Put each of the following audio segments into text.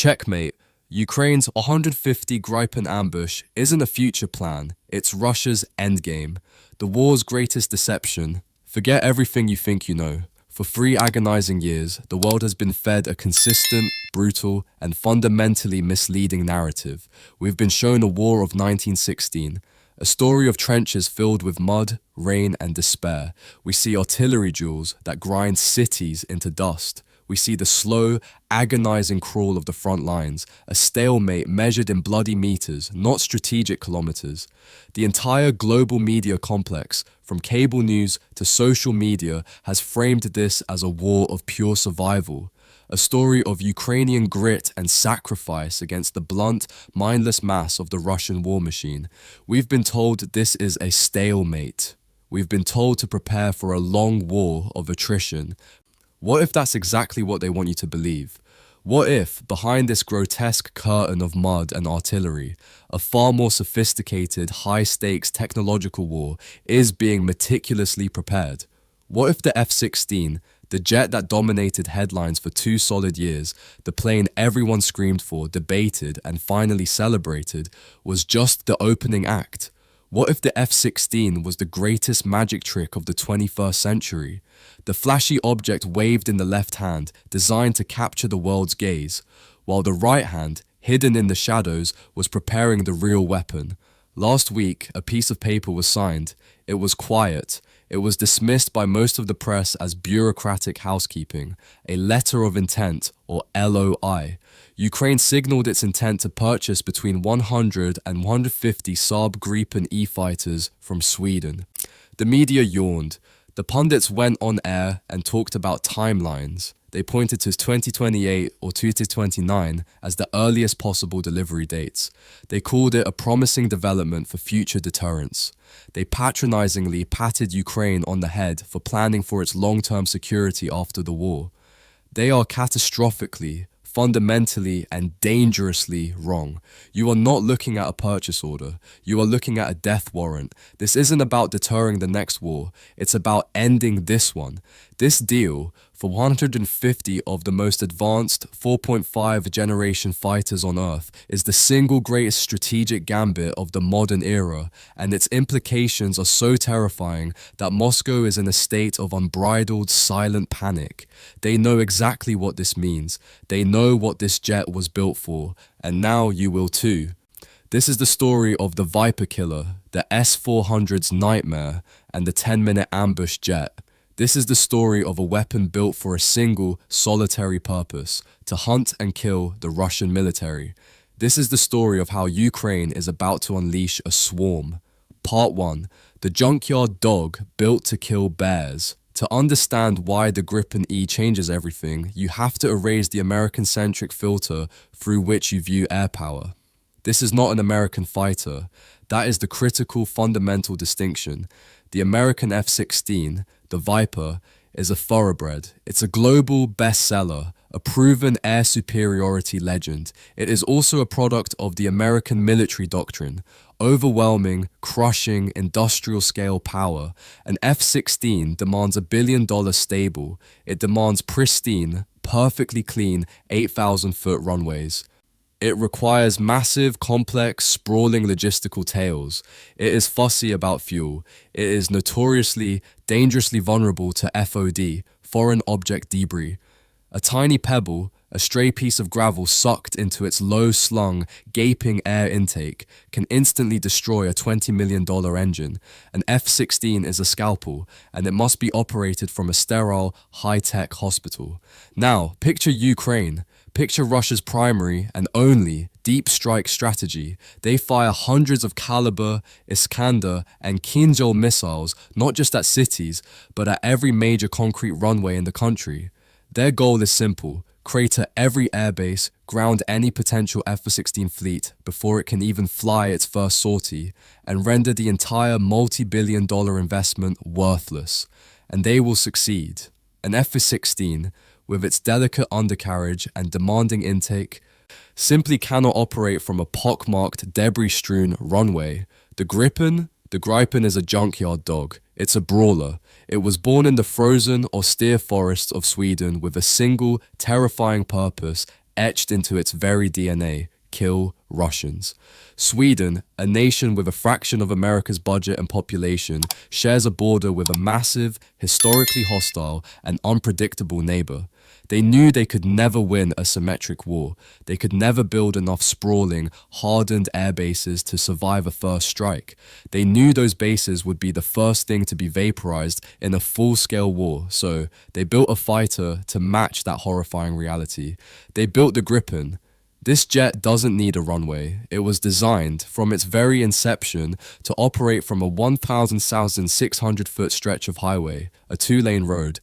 Checkmate. Ukraine's 150 Gripen ambush isn't a future plan, it's Russia's endgame. The war's greatest deception. Forget everything you think you know. For 3 agonizing years, the world has been fed a consistent, brutal, and fundamentally misleading narrative. We've been shown a war of 1916, a story of trenches filled with mud, rain, and despair. We see artillery duels that grind cities into dust. We see the slow, agonizing crawl of the front lines, a stalemate measured in bloody meters, not strategic kilometers. The entire global media complex, from cable news to social media, has framed this as a war of pure survival, a story of Ukrainian grit and sacrifice against the blunt, mindless mass of the Russian war machine. We've been told this is a stalemate. We've been told to prepare for a long war of attrition. What if that's exactly what they want you to believe? What if, behind this grotesque curtain of mud and artillery, a far more sophisticated, high-stakes technological war is being meticulously prepared? What if the F-16, the jet that dominated headlines for 2 solid years, the plane everyone screamed for, debated, and finally celebrated, was just the opening act? What if the F-16 was the greatest magic trick of the 21st century? The flashy object waved in the left hand, designed to capture the world's gaze, while the right hand, hidden in the shadows, was preparing the real weapon. Last week, a piece of paper was signed. It was quiet. It was dismissed by most of the press as bureaucratic housekeeping, a letter of intent, or LOI. Ukraine signaled its intent to purchase between 100 and 150 Saab Gripen E fighters from Sweden. The media yawned. The pundits went on air and talked about timelines. They pointed to 2028 or 2029 as the earliest possible delivery dates. They called it a promising development for future deterrence. They patronizingly patted Ukraine on the head for planning for its long-term security after the war. They are catastrophically, fundamentally, and dangerously wrong. You are not looking at a purchase order. You are looking at a death warrant. This isn't about deterring the next war. It's about ending this one. This deal, for 150 of the most advanced 4.5 generation fighters on Earth, is the single greatest strategic gambit of the modern era, and its implications are so terrifying that Moscow is in a state of unbridled, silent panic. They know exactly what this means. They know what this jet was built for, and now you will too. This is the story of the Viper killer, the S-400's nightmare, and the 10-minute ambush jet. This is the story of a weapon built for a single, solitary purpose, to hunt and kill the Russian military. This is the story of how Ukraine is about to unleash a swarm. Part 1. The junkyard dog built to kill bears. To understand why the Gripen E changes everything, you have to erase the American-centric filter through which you view air power. This is not an American fighter. That is the critical, fundamental distinction. The American F-16, the Viper, is a thoroughbred. It's a global bestseller, a proven air superiority legend. It is also a product of the American military doctrine, overwhelming, crushing, industrial-scale power. An F-16 demands $1 billion stable. It demands pristine, perfectly clean 8,000-foot runways. It requires massive, complex, sprawling logistical tails. It is fussy about fuel. It is notoriously, dangerously vulnerable to FOD, foreign object debris. A tiny pebble, a stray piece of gravel sucked into its low-slung, gaping air intake, can instantly destroy a $20 million engine. An F-16 is a scalpel, and it must be operated from a sterile, high-tech hospital. Now, picture Ukraine. Picture Russia's primary and only deep strike strategy. They fire hundreds of Caliber, Iskander, and Kinzhal missiles, not just at cities, but at every major concrete runway in the country. Their goal is simple: crater every airbase, ground any potential F-16 fleet before it can even fly its first sortie, and render the entire multi-billion-dollar investment worthless. And they will succeed. An F-16, with its delicate undercarriage and demanding intake, simply cannot operate from a pockmarked, debris-strewn runway. The Gripen is a junkyard dog. It's a brawler. It was born in the frozen, austere forests of Sweden with a single, terrifying purpose: etched into its very DNA. Kill Russians. Sweden, a nation with a fraction of America's budget and population, shares a border with a massive, historically hostile, and unpredictable neighbor. They knew they could never win a symmetric war. They could never build enough sprawling, hardened air bases to survive a first strike. They knew those bases would be the first thing to be vaporized in a full-scale war, so they built a fighter to match that horrifying reality. They built the Gripen. This jet doesn't need a runway. It was designed, from its very inception, to operate from a 1,600-foot stretch of highway, a two-lane road.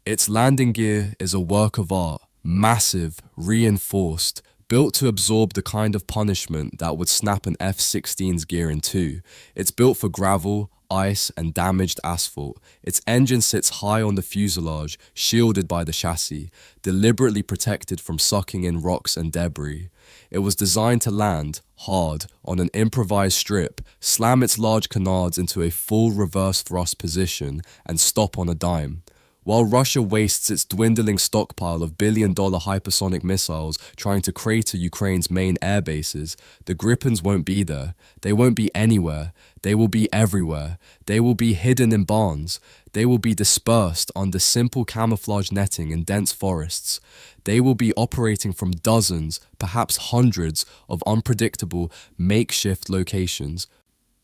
Its landing gear is a work of art, massive, reinforced, built to absorb the kind of punishment that would snap an F-16's gear in two. It's built for gravel, ice, and damaged asphalt. Its engine sits high on the fuselage, shielded by the chassis, deliberately protected from sucking in rocks and debris. It was designed to land, hard, on an improvised strip, slam its large canards into a full reverse thrust position, and stop on a dime. While Russia wastes its dwindling stockpile of billion-dollar hypersonic missiles trying to crater Ukraine's main air bases, the Gripens won't be there. They won't be anywhere. They will be everywhere. They will be hidden in barns. They will be dispersed under simple camouflage netting in dense forests. They will be operating from dozens, perhaps hundreds, of unpredictable, makeshift locations.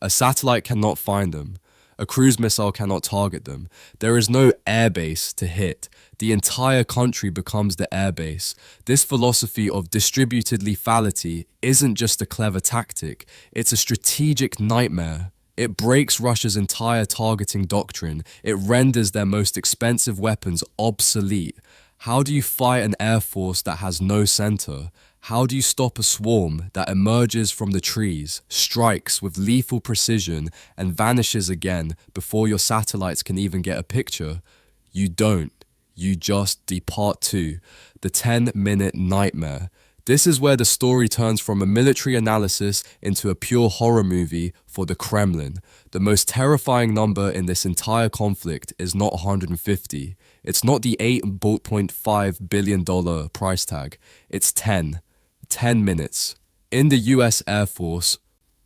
A satellite cannot find them. A cruise missile cannot target them. There is no airbase to hit. The entire country becomes the airbase. This philosophy of distributed lethality isn't just a clever tactic, it's a strategic nightmare. It breaks Russia's entire targeting doctrine. It renders their most expensive weapons obsolete. How do you fight an air force that has no center? How do you stop a swarm that emerges from the trees, strikes with lethal precision, and vanishes again before your satellites can even get a picture? You don't. You just depart to the 10-minute nightmare. This is where the story turns from a military analysis into a pure horror movie for the Kremlin. The most terrifying number in this entire conflict is not 150. It's not the $8.5 billion price tag. It's 10. 10 minutes. In the US Air Force,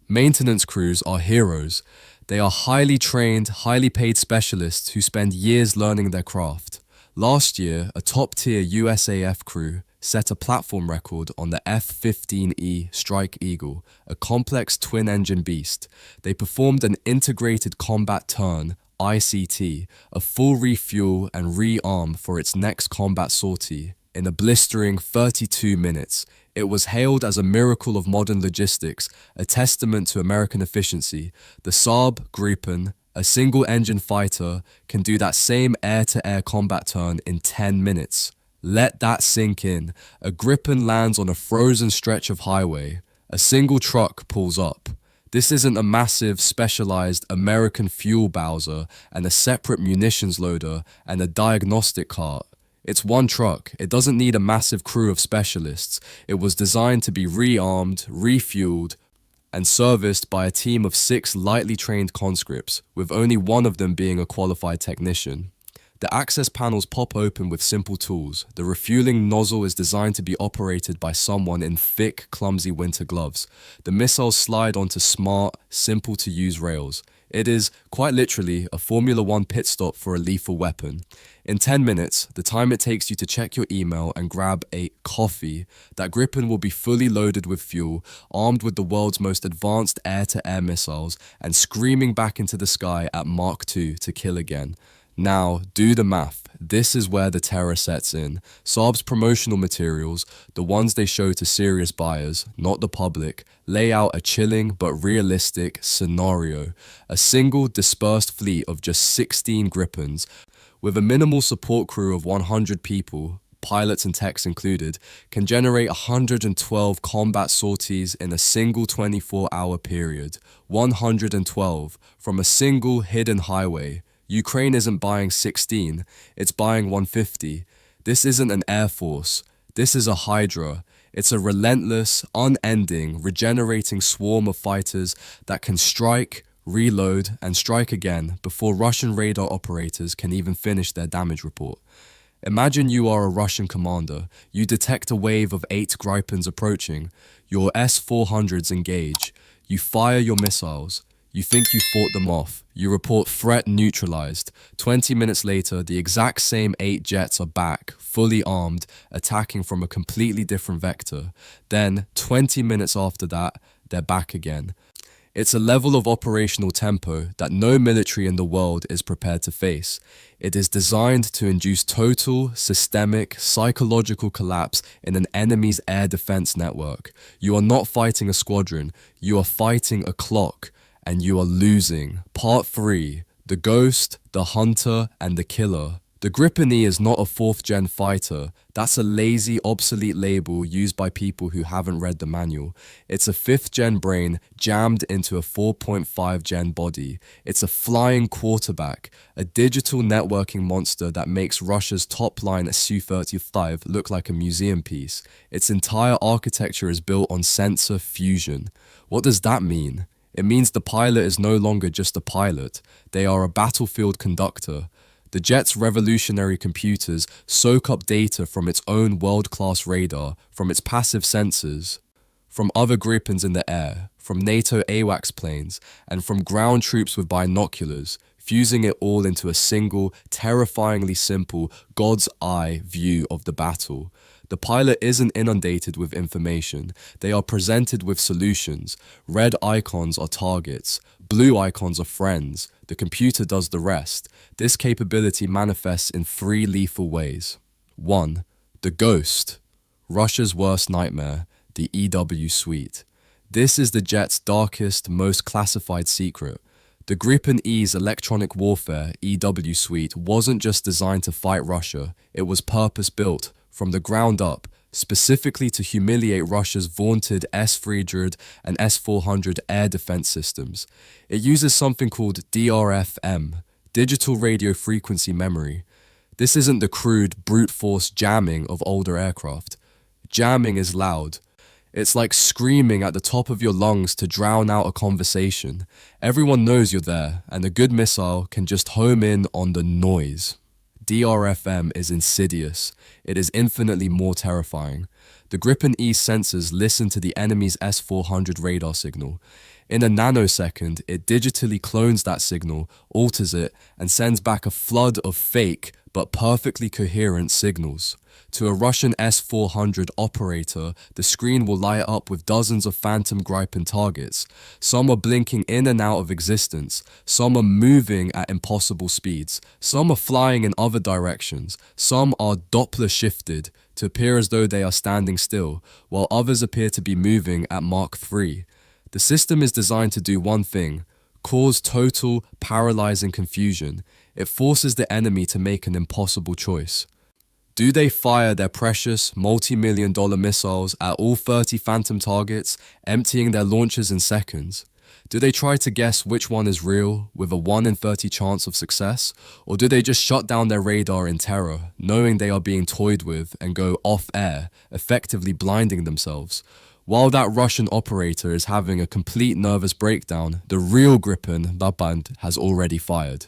maintenance crews are heroes. They are highly trained, highly paid specialists who spend years learning their craft. Last year, a top-tier USAF crew set a platform record on the F-15E Strike Eagle, a complex twin-engine beast. They performed an integrated combat turn, ICT, a full refuel and rearm for its next combat sortie, in a blistering 32 minutes. It was hailed as a miracle of modern logistics, a testament to American efficiency. The Saab Gripen, a single-engine fighter, can do that same air-to-air combat turn in 10 minutes. Let that sink in. A Gripen lands on a frozen stretch of highway. A single truck pulls up. This isn't a massive, specialized American fuel bowser and a separate munitions loader and a diagnostic cart. It's one truck. It doesn't need a massive crew of specialists. It was designed to be rearmed, refueled, and serviced by a team of 6 lightly trained conscripts, with only one of them being a qualified technician. The access panels pop open with simple tools. The refueling nozzle is designed to be operated by someone in thick, clumsy winter gloves. The missiles slide onto smart, simple-to-use rails. It is, quite literally, a Formula One pit stop for a lethal weapon. In 10 minutes, the time it takes you to check your email and grab a coffee, that Gripen will be fully loaded with fuel, armed with the world's most advanced air-to-air missiles, and screaming back into the sky at Mach 2 to kill again. Now, do the math. This is where the terror sets in. Saab's promotional materials, the ones they show to serious buyers, not the public, lay out a chilling but realistic scenario. A single dispersed fleet of just 16 Gripens, with a minimal support crew of 100 people, pilots and techs included, can generate 112 combat sorties in a single 24-hour period. 112, from a single hidden highway. Ukraine isn't buying 16, it's buying 150. This isn't an air force. This is a hydra. It's a relentless, unending, regenerating swarm of fighters that can strike, reload, and strike again before Russian radar operators can even finish their damage report. Imagine you are a Russian commander. You detect a wave of 8 Gripens approaching. Your S-400s engage. You fire your missiles. You think you fought them off. You report threat neutralized. 20 minutes later, the exact same 8 jets are back, fully armed, attacking from a completely different vector. Then, 20 minutes after that, they're back again. It's a level of operational tempo that no military in the world is prepared to face. It is designed to induce total, systemic, psychological collapse in an enemy's air defense network. You are not fighting a squadron, you are fighting a clock, and you are losing. Part 3. The Ghost, the Hunter, and the Killer. The Gripen E is not a 4th-gen fighter. That's a lazy, obsolete label used by people who haven't read the manual. It's a 5th-gen brain jammed into a 4.5-gen body. It's a flying quarterback, a digital networking monster that makes Russia's top-line Su-35 look like a museum piece. Its entire architecture is built on sensor fusion. What does that mean? It means the pilot is no longer just a pilot. They are a battlefield conductor. The jet's revolutionary computers soak up data from its own world-class radar, from its passive sensors, from other Gripens in the air, from NATO AWACS planes, and from ground troops with binoculars, fusing it all into a single, terrifyingly simple, God's eye view of the battle. The pilot isn't inundated with information. They are presented with solutions. Red icons are targets. Blue icons are friends. The computer does the rest. This capability manifests in 3 lethal ways. 1. The Ghost. Russia's worst nightmare, the EW suite. This is the jet's darkest, most classified secret. The Gripen E's electronic warfare, EW suite, wasn't just designed to fight Russia. It was purpose-built, from the ground up, specifically to humiliate Russia's vaunted S-300 and S-400 air defense systems. It uses something called DRFM, Digital Radio Frequency Memory. This isn't the crude, brute force jamming of older aircraft. Jamming is loud. It's like screaming at the top of your lungs to drown out a conversation. Everyone knows you're there, and a good missile can just home in on the noise. DRFM is insidious. It is infinitely more terrifying. The Gripen E sensors listen to the enemy's S-400 radar signal. In a nanosecond, it digitally clones that signal, alters it, and sends back a flood of fake but perfectly coherent signals. To a Russian S-400 operator, the screen will light up with dozens of phantom Gripen targets. Some are blinking in and out of existence. Some are moving at impossible speeds. Some are flying in other directions. Some are Doppler shifted to appear as though they are standing still, while others appear to be moving at Mach 3. The system is designed to do one thing: cause total, paralyzing confusion. It forces the enemy to make an impossible choice. Do they fire their precious, multi-million-dollar missiles at all 30 phantom targets, emptying their launchers in seconds? Do they try to guess which one is real, with a 1 in 30 chance of success? Or do they just shut down their radar in terror, knowing they are being toyed with, and go off-air, effectively blinding themselves? While that Russian operator is having a complete nervous breakdown, the real Gripen, the band, has already fired.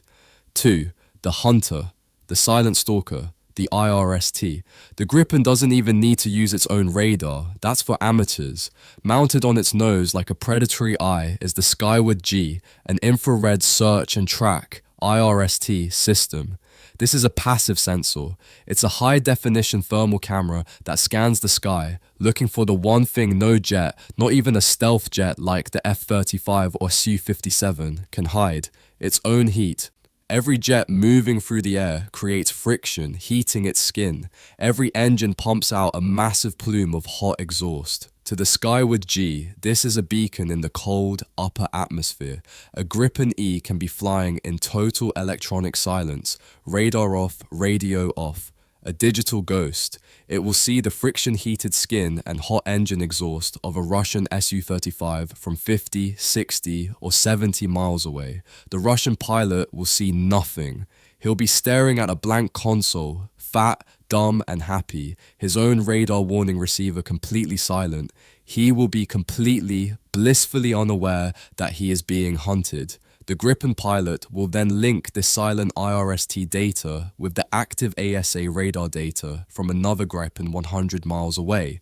2. The Hunter, the silent stalker, the IRST. The Gripen doesn't even need to use its own radar. That's for amateurs. Mounted on its nose like a predatory eye is the Skyward G, an infrared search and track IRST system. This is a passive sensor. It's a high-definition thermal camera that scans the sky, looking for the one thing no jet, not even a stealth jet like the F-35 or Su-57, can hide: its own heat. Every jet moving through the air creates friction, heating its skin. Every engine pumps out a massive plume of hot exhaust. To the Skyward G, this is a beacon in the cold, upper atmosphere. A Gripen E can be flying in total electronic silence, radar off, radio off. A digital ghost. It will see the friction-heated skin and hot engine exhaust of a Russian Su-35 from 50, 60, or 70 miles away. The Russian pilot will see nothing. He'll be staring at a blank console, fat, dumb, and happy, his own radar warning receiver completely silent. He will be completely, blissfully unaware that he is being hunted. The Gripen pilot will then link the silent IRST data with the active aesa radar data from another Gripen 100 miles away.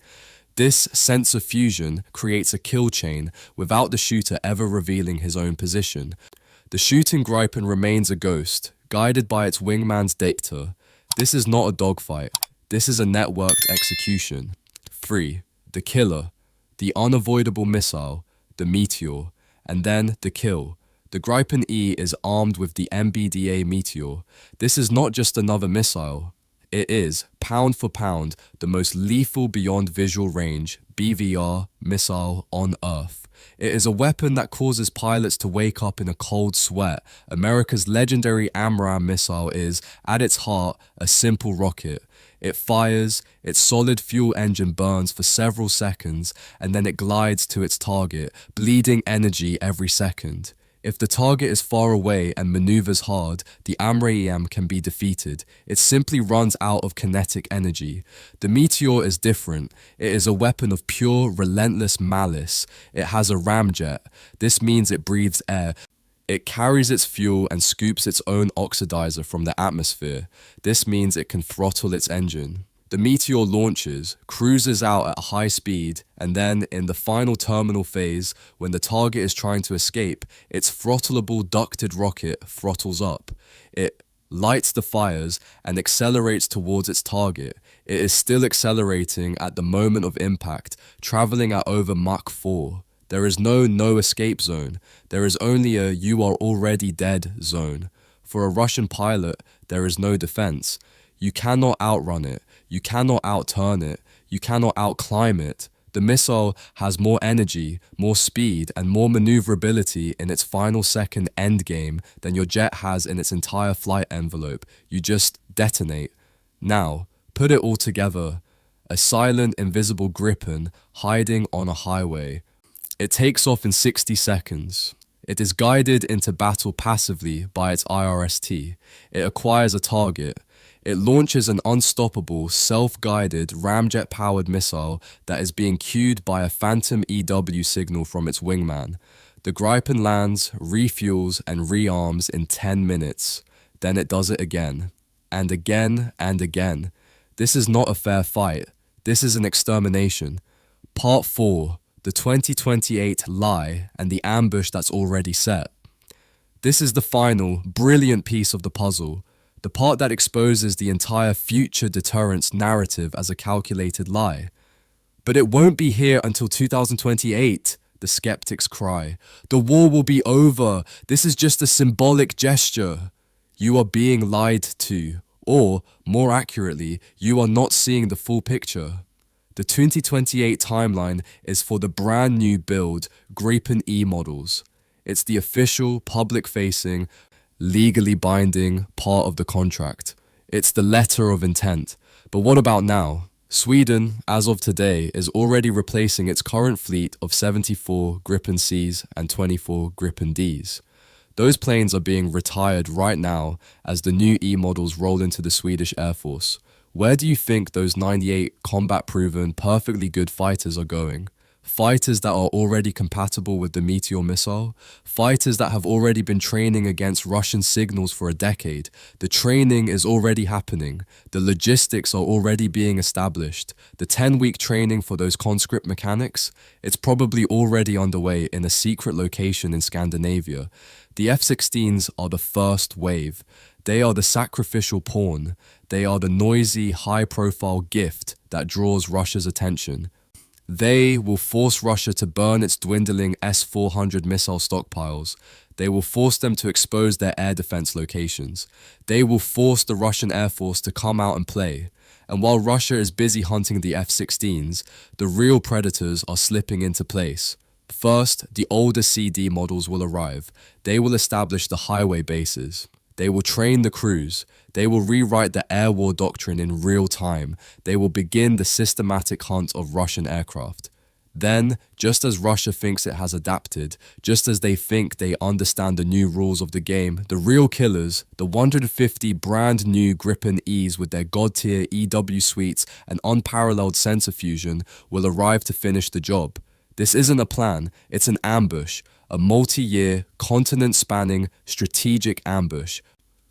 This sensor fusion creates a kill chain without the shooter ever revealing his own position. The shooting Gripen remains a ghost, guided by its wingman's data. This is not a dogfight. This is a networked execution. 3. The killer, the unavoidable missile, the meteor, and then the kill. The Gripen E is armed with the MBDA Meteor. This is not just another missile. It is, pound for pound, the most lethal beyond visual range BVR missile on Earth. It is a weapon that causes pilots to wake up in a cold sweat. America's legendary AMRAAM missile is, at its heart, a simple rocket. It fires, its solid fuel engine burns for several seconds, and then it glides to its target, bleeding energy every second. If the target is far away and maneuvers hard, the AMRAAM can be defeated. It simply runs out of kinetic energy. The Meteor is different. It is a weapon of pure, relentless malice. It has a ramjet. This means it breathes air. It carries its fuel and scoops its own oxidizer from the atmosphere. This means it can throttle its engine. The Meteor launches, cruises out at a high speed, and then, in the final terminal phase, when the target is trying to escape, its throttleable ducted rocket throttles up. It lights the fires and accelerates towards its target. It is still accelerating at the moment of impact, traveling at over Mach 4. There is no escape zone. There is only a you are already dead zone. For a Russian pilot, there is no defense. You cannot outrun it. You cannot outturn it. You cannot outclimb it. The missile has more energy, more speed, and more maneuverability in its final second endgame than your jet has in its entire flight envelope. You just detonate. Now, put it all together. A silent, invisible Gripen hiding on a highway. It takes off in 60 seconds. It is guided into battle passively by its IRST. It acquires a target. It launches an unstoppable, self-guided, ramjet-powered missile that is being cued by a phantom EW signal from its wingman. The Gripen lands, refuels, and rearms in 10 minutes. Then it does it again. And again, and again. This is not a fair fight. This is an extermination. Part 4. The 2028 lie and the ambush that's already set. This is the final, brilliant piece of the puzzle. The part that exposes the entire future deterrence narrative as a calculated lie. But it won't be here until 2028, the skeptics cry. The war will be over. This is just a symbolic gesture. You are being lied to, or, more accurately, you are not seeing the full picture. The 2028 timeline is for the brand new build Gripen E models. It's the official, public-facing, legally binding part of the contract. It's the letter of intent. But what about now? Sweden, as of today, is already replacing its current fleet of 74 Gripen Cs and 24 Gripen Ds. Those planes are being retired right now as the new E models roll into the Swedish Air Force. Where do you think those 98 combat-proven, perfectly good fighters are going? Fighters that are already compatible with the Meteor missile? Fighters that have already been training against Russian signals for a decade? The training is already happening. The logistics are already being established. The 10-week training for those conscript mechanics? It's probably already underway in a secret location in Scandinavia. The F-16s are the first wave. They are the sacrificial pawn. They are the noisy, high-profile gift that draws Russia's attention. They will force Russia to burn its dwindling S-400 missile stockpiles. They will force them to expose their air defense locations. They will force the Russian Air Force to come out and play. And while Russia is busy hunting the F-16s, the real predators are slipping into place. First, the older CD models will arrive. They will establish the highway bases. They will train the crews. They will rewrite the air war doctrine in real time. They will begin the systematic hunt of Russian aircraft. Then, just as Russia thinks it has adapted, just as they think they understand the new rules of the game, the real killers, the 150 brand new Gripen E's with their god-tier EW suites and unparalleled sensor fusion, will arrive to finish the job. This isn't a plan, it's an ambush. a multi-year, continent-spanning strategic ambush.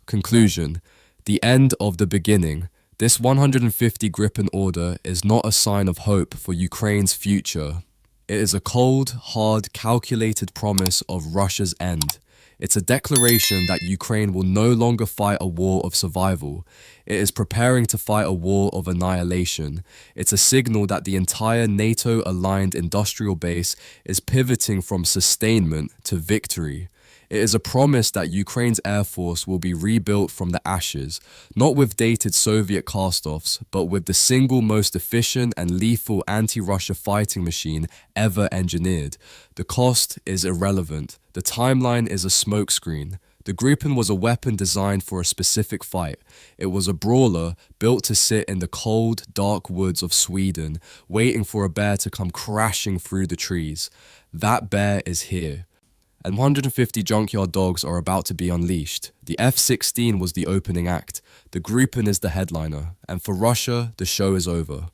Conclusion: the end of the beginning. This 150 Gripen order is not a sign of hope for Ukraine's future. It is a cold, hard, calculated promise of Russia's end. It's a declaration that Ukraine will no longer fight a war of survival. It is preparing to fight a war of annihilation. It's a signal that the entire NATO-aligned industrial base is pivoting from sustainment to victory. It is a promise that Ukraine's air force will be rebuilt from the ashes, not with dated Soviet cast-offs, but with the single most efficient and lethal anti-Russia fighting machine ever engineered. The cost is irrelevant. The timeline is a smokescreen. The Gripen was a weapon designed for a specific fight. It was a brawler built to sit in the cold, dark woods of Sweden, waiting for a bear to come crashing through the trees. That bear is here. And 150 junkyard dogs are about to be unleashed. The F-16 was the opening act. The Gripen is the headliner. And for Russia, the show is over.